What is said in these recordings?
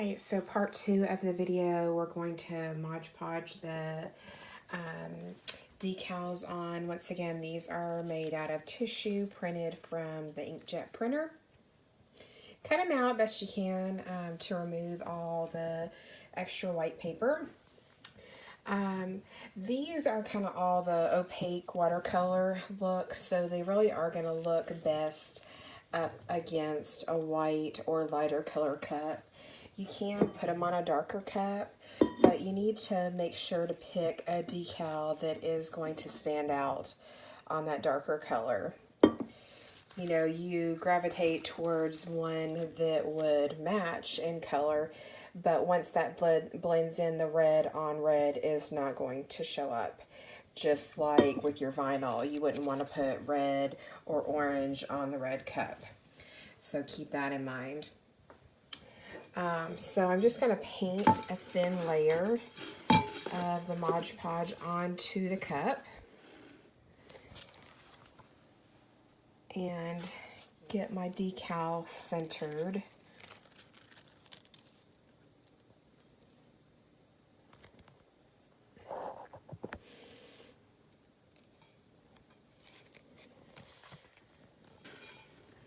Alright, so part 2 of the video, we're going to Mod Podge the decals on. Once again, these are made out of tissue printed from the inkjet printer. Cut them out best you can to remove all the extra white paper. These are kind of all the opaque watercolor look, so they really are going to look best up against a white or lighter color cup. You can put them on a darker cup, but you need to make sure to pick a decal that is going to stand out on that darker color. You know, you gravitate towards one that would match in color, but once that blends in, the red on red is not going to show up. Just like with your vinyl, you wouldn't want to put red or orange on the red cup. So keep that in mind. So I'm just going to paint a thin layer of the Mod Podge onto the cup and get my decal centered.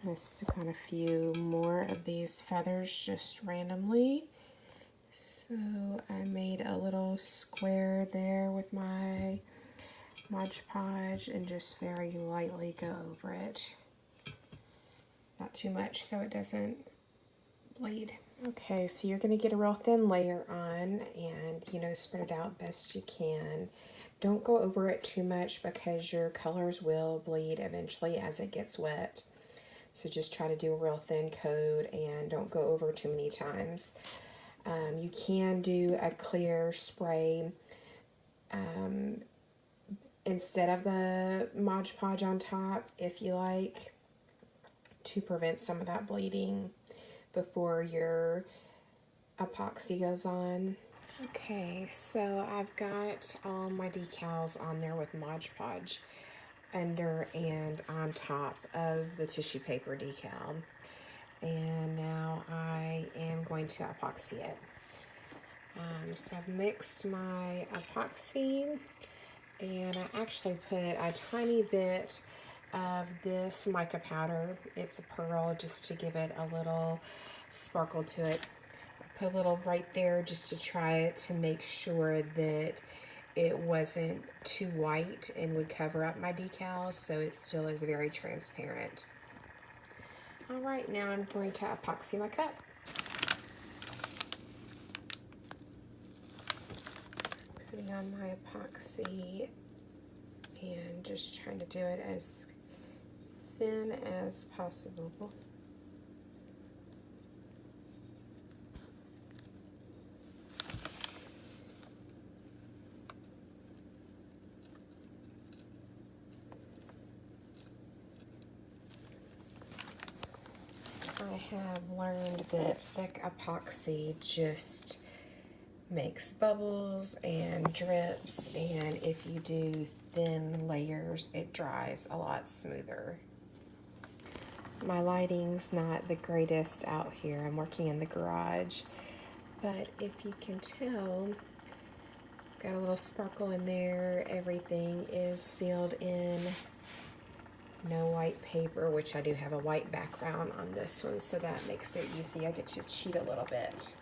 I stick on a few more of these feathers just randomly. So I made a little square there with my Mod Podge and just very lightly go over it. Not too much so it doesn't bleed. Okay, so you're going to get a real thin layer on and, you know, spread it out best you can. Don't go over it too much because your colors will bleed eventually as it gets wet. So just try to do a real thin coat and don't go over too many times. You can do a clear spray instead of the Mod Podge on top if you like, to prevent some of that bleeding before your epoxy goes on. Okay, so I've got all my decals on there with Mod Podge under and on top of the tissue paper decal. And now I am going to epoxy it. So I've mixed my epoxy and I actually put a tiny bit of this mica powder. It's a pearl just to give it a little sparkle to it. I put a little right there just to try it to make sure that it wasn't too white and would cover up my decals, so it still is very transparent. All right, now I'm going to epoxy my cup. Putting on my epoxy and just trying to do it as thin as possible. I have learned that thick epoxy just makes bubbles and drips, and if you do thin layers, it dries a lot smoother. My lighting's not the greatest out here. I'm working in the garage, but if you can tell, got a little sparkle in there. Everything is sealed in. No white paper, which I do have a white background on this one, so that makes it easy. I get to cheat a little bit.